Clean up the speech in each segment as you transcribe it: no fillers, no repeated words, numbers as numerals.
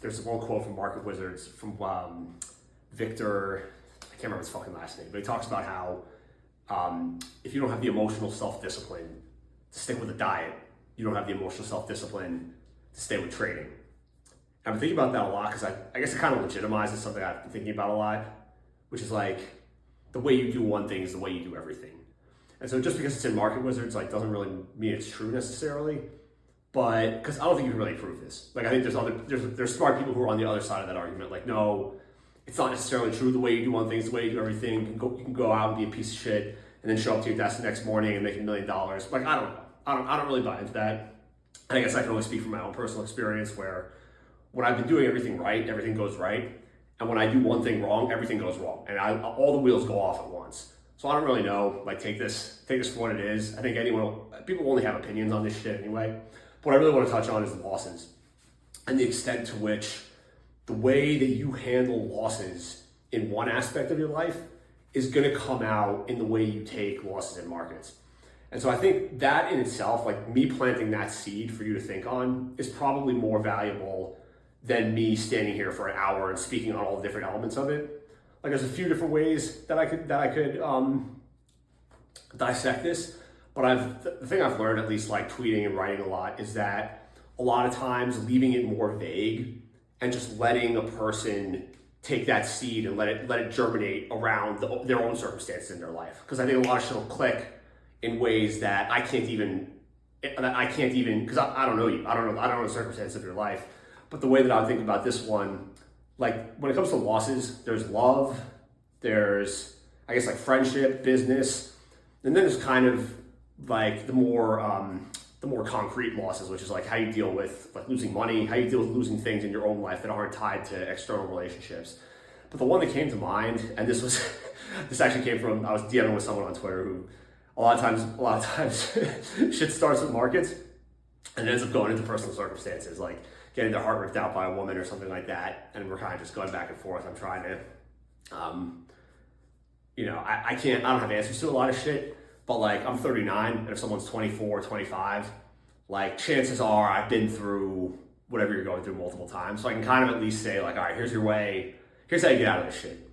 there's one quote from Market Wizards from Victor, I can't remember his fucking last name, but he talks about how if you don't have the emotional self-discipline to stick with a diet, you don't have the emotional self-discipline to stay with trading. And I'm thinking about that a lot because I guess it kind of legitimizes something I've been thinking about a lot, which is like the way you do one thing is the way you do everything. And so just because it's in Market Wizards like doesn't really mean it's true necessarily, but because I don't think you can really prove this. Like I think there's smart people who are on the other side of that argument. Like no, it's not necessarily true. The way you do one thing is the way you do everything. You can go out and be a piece of shit and then show up to your desk the next morning and make $1 million. Like I don't know. I don't really buy into that. I guess I can only speak from my own personal experience where when I've been doing everything right, everything goes right. And when I do one thing wrong, everything goes wrong. And all the wheels go off at once. So I don't really know, like take this for what it is. I think people only have opinions on this shit anyway. But what I really want to touch on is losses and the extent to which the way that you handle losses in one aspect of your life is going to come out in the way you take losses in markets. And so I think that in itself, like me planting that seed for you to think on is probably more valuable than me standing here for an hour and speaking on all the different elements of it. Like there's a few different ways that I could dissect this, but the thing I've learned, at least like tweeting and writing a lot, is that a lot of times leaving it more vague and just letting a person take that seed and let it germinate around their own circumstances in their life. Because I think a lot of shit will click in ways that I can't even because I don't know you. I don't know the circumstances of your life. But the way that I think about this one, like when it comes to losses, there's love, there's I guess like friendship, business, and then there's kind of like the more concrete losses, which is like how you deal with like losing money, how you deal with losing things in your own life that aren't tied to external relationships. But the one that came to mind, and this actually came from, I was DMing with someone on Twitter who a lot of times shit starts with markets and ends up going into personal circumstances, like getting their heart ripped out by a woman or something like that. And we're kind of just going back and forth. I'm trying to, I don't have answers to a lot of shit, but like I'm 39 and if someone's 24, 25, like chances are I've been through whatever you're going through multiple times. So I can kind of at least say like, all right, here's your way. Here's how you get out of this shit.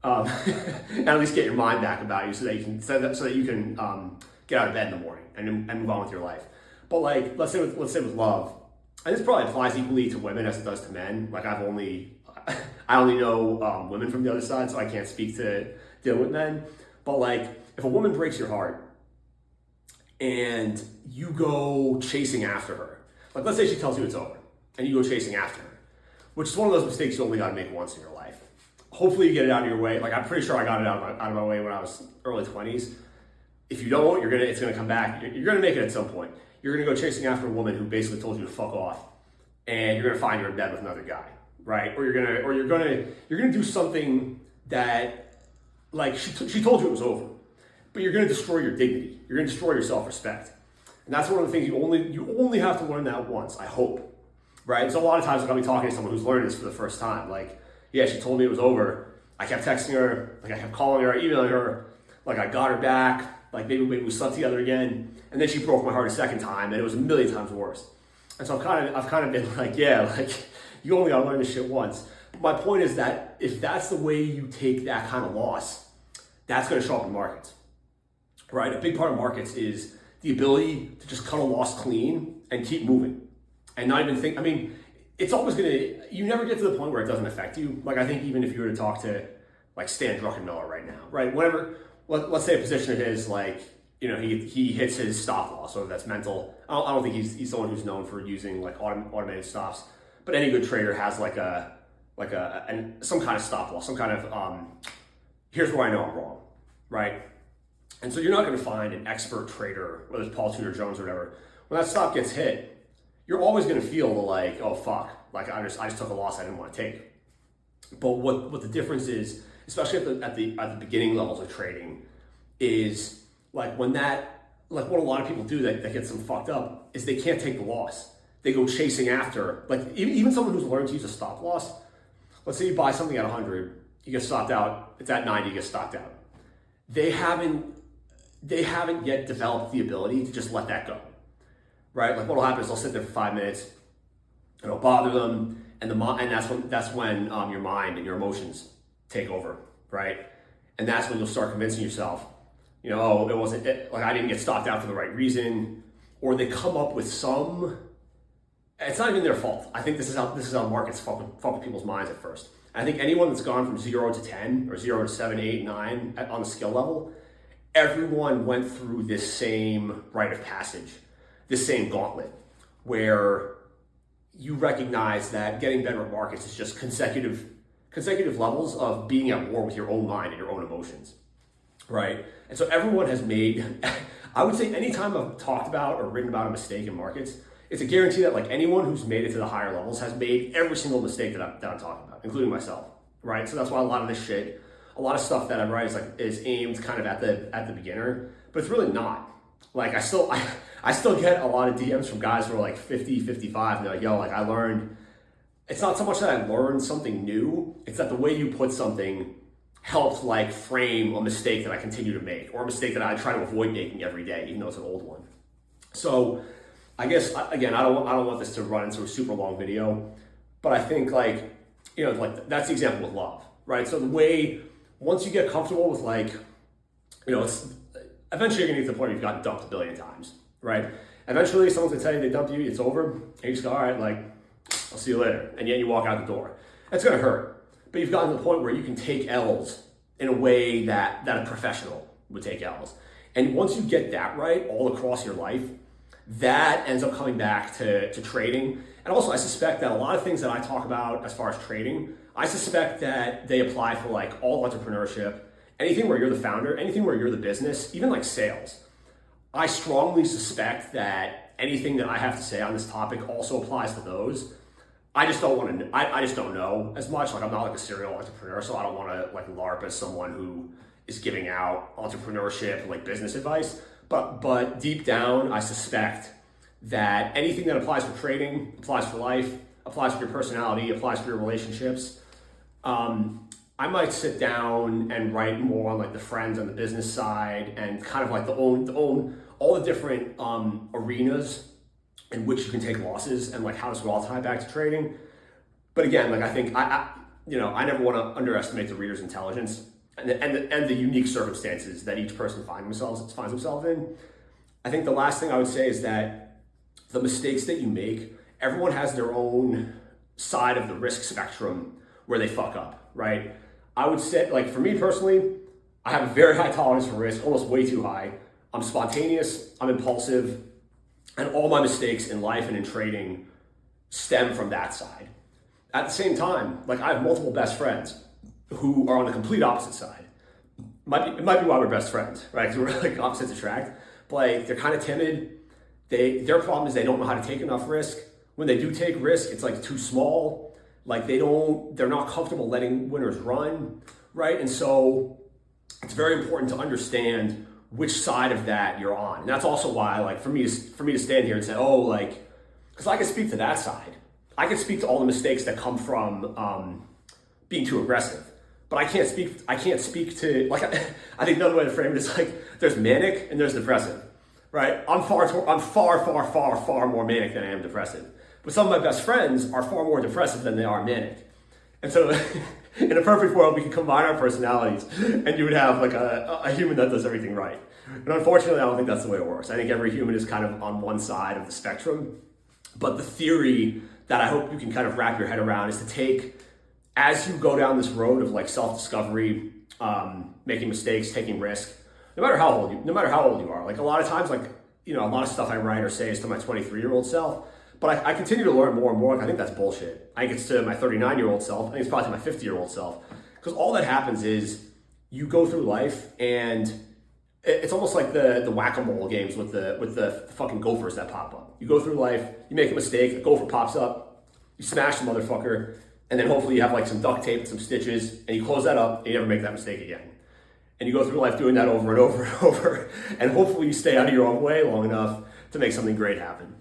And at least get your mind back about you so that you can get out of bed in the morning and move on with your life. But like, let's say with love, and this probably applies equally to women as it does to men. Like I only know women from the other side, so I can't speak to dealing with men. But like, if a woman breaks your heart and you go chasing after her, like let's say she tells you it's over and you go chasing after her, which is one of those mistakes you only got to make once in your life. Hopefully you get it out of your way. Like I'm pretty sure I got it out of my way when I was early 20s. If you don't, it's gonna come back. You're gonna make it at some point. You're gonna go chasing after a woman who basically told you to fuck off, and you're gonna find you're in bed with another guy, right? Or you're gonna do something that, like she told you it was over, but you're gonna destroy your dignity. You're gonna destroy your self-respect, and that's one of the things you only have to learn that once. I hope, right? So a lot of times I'll be talking to someone who's learning this for the first time, like. Yeah, she told me it was over. I kept texting her, like I kept calling her, emailing her, like I got her back, like maybe we slept together again, and then she broke my heart a second time, and it was a million times worse. And so I've kind of been like, yeah, like you only gotta learn this shit once. But my point is that if that's the way you take that kind of loss, that's gonna show up in markets, right? A big part of markets is the ability to just cut a loss clean and keep moving, and not even think. I mean. It's always you never get to the point where it doesn't affect you. Like I think even if you were to talk to like Stan Druckenmiller right now, right? Let's say a position of his, like, he hits his stop loss, so that's mental. I don't think he's someone who's known for using like automated stops, but any good trader has some kind of stop loss, some kind of, here's where I know I'm wrong, right? And so you're not gonna find an expert trader, whether it's Paul Tudor Jones or whatever, when that stop gets hit, you're always going to feel the like, oh fuck, like I just took a loss I didn't want to take. But what the difference is, especially at the beginning levels of trading, is like what a lot of people do that gets them fucked up is they can't take the loss. They go chasing after, like even someone who's learned to use a stop loss. Let's say you buy something at 100, you get stopped out. It's at 90, you get stopped out. They haven't yet developed the ability to just let that go. Right? Like what'll happen is they'll sit there for 5 minutes, it'll bother them, and that's when your mind and your emotions take over, right? And that's when you'll start convincing yourself, oh, it wasn't like I didn't get stopped out for the right reason, or they come up with some. It's not even their fault. I think this is how markets fuck with people's minds at first. I think anyone that's gone from 0 to 10 or 0 to 7, 8, 9 on the skill level, everyone went through this same rite of passage, this same gauntlet, where you recognize that getting better at markets is just consecutive levels of being at war with your own mind and your own emotions, right? And so everyone has made, I would say anytime I've talked about or written about a mistake in markets, it's a guarantee that like anyone who's made it to the higher levels has made every single mistake that I'm talking about, including myself, right? So that's why a lot of this shit, a lot of stuff that I write is aimed kind of at the beginner, but it's really not. Like I still get a lot of DMs from guys who are like 50, 55, and they're like, yo, like I learned, it's not so much that I learned something new, it's that the way you put something helped like frame a mistake that I continue to make, or a mistake that I try to avoid making every day, even though it's an old one. So I guess, again, I don't want this to run into a super long video, but I think like that's the example with love, right? So the way, once you get comfortable with like, it's eventually you're gonna get to the point where you've gotten dumped a billion times, right? Eventually someone's gonna tell you they dumped you, it's over, and you just go, all right, like, I'll see you later. And yet you walk out the door. It's gonna hurt, but you've gotten to the point where you can take L's in a way that a professional would take L's. And once you get that right all across your life, that ends up coming back to trading. And also I suspect that a lot of things that I talk about as far as trading, I suspect that they apply for like all entrepreneurship, anything where you're the founder, anything where you're the business, even like sales. I strongly suspect that anything that I have to say on this topic also applies to those. I just don't want to, I just don't know as much. Like I'm not like a serial entrepreneur, so I don't want to like LARP as someone who is giving out entrepreneurship, like business advice. But deep down, I suspect that anything that applies for trading, applies for life, applies for your personality, applies for your relationships. I might sit down and write more on like the friends and the business side and kind of like all the different arenas in which you can take losses and like how this will all tie back to trading. But again, like I think I never want to underestimate the reader's intelligence and the unique circumstances that each person finds himself in. I think the last thing I would say is that the mistakes that you make, everyone has their own side of the risk spectrum where they fuck up, right? I would say, like for me personally, I have a very high tolerance for risk, almost way too high. I'm spontaneous, I'm impulsive, and all my mistakes in life and in trading stem from that side. At the same time, like I have multiple best friends who are on the complete opposite side. It might be why we're best friends, right? Because we're like opposites attract. But like they're kind of timid. Their problem is they don't know how to take enough risk. When they do take risk, it's like too small. Like they're not comfortable letting winners run, right? And so it's very important to understand which side of that you're on. And that's also why, like for me to stand here and say, oh, like, because I can speak to that side. I can speak to all the mistakes that come from being too aggressive. But I can't speak to, like, I think another way to frame it is like, there's manic and there's depressive, right? I'm far more manic than I am depressive. But some of my best friends are far more depressive than they are manic. And so in a perfect world, we can combine our personalities and you would have like a human that does everything right. And unfortunately, I don't think that's the way it works. I think every human is kind of on one side of the spectrum. But the theory that I hope you can kind of wrap your head around is to take, as you go down this road of like self-discovery, making mistakes, taking risk, no matter how old you are. Like a lot of times, like, a lot of stuff I write or say is to my 23-year-old self, but I continue to learn more and more. Like, I think that's bullshit. I think it's to my 39-year-old self. I think it's probably to my 50-year-old self. Because all that happens is you go through life and it's almost like the whack-a-mole games with the fucking gophers that pop up. You go through life, you make a mistake, a gopher pops up, you smash the motherfucker, and then hopefully you have like some duct tape and some stitches, and you close that up, and you never make that mistake again. And you go through life doing that over and over and over, and hopefully you stay out of your own way long enough to make something great happen.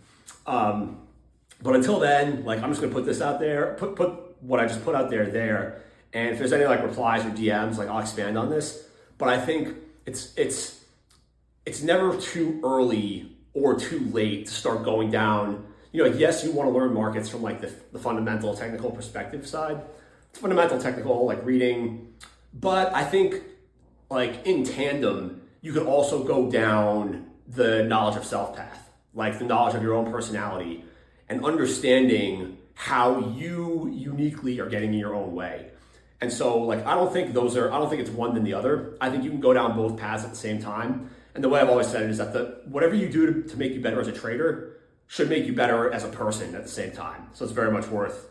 But until then, like, I'm just gonna put this out there, put what I just put out there, and if there's any like replies or DMs, like I'll expand on this. But I think it's never too early or too late to start going down yes, you want to learn markets from like the fundamental technical perspective side. It's fundamental technical, like reading. But I think like in tandem, you could also go down the knowledge of self path, like the knowledge of your own personality and understanding how you uniquely are getting in your own way. And so like, I don't think it's one than the other. I think you can go down both paths at the same time. And the way I've always said it is that whatever you do to make you better as a trader should make you better as a person at the same time. So it's very much worth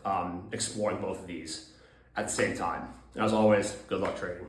exploring both of these at the same time. And as always, good luck trading.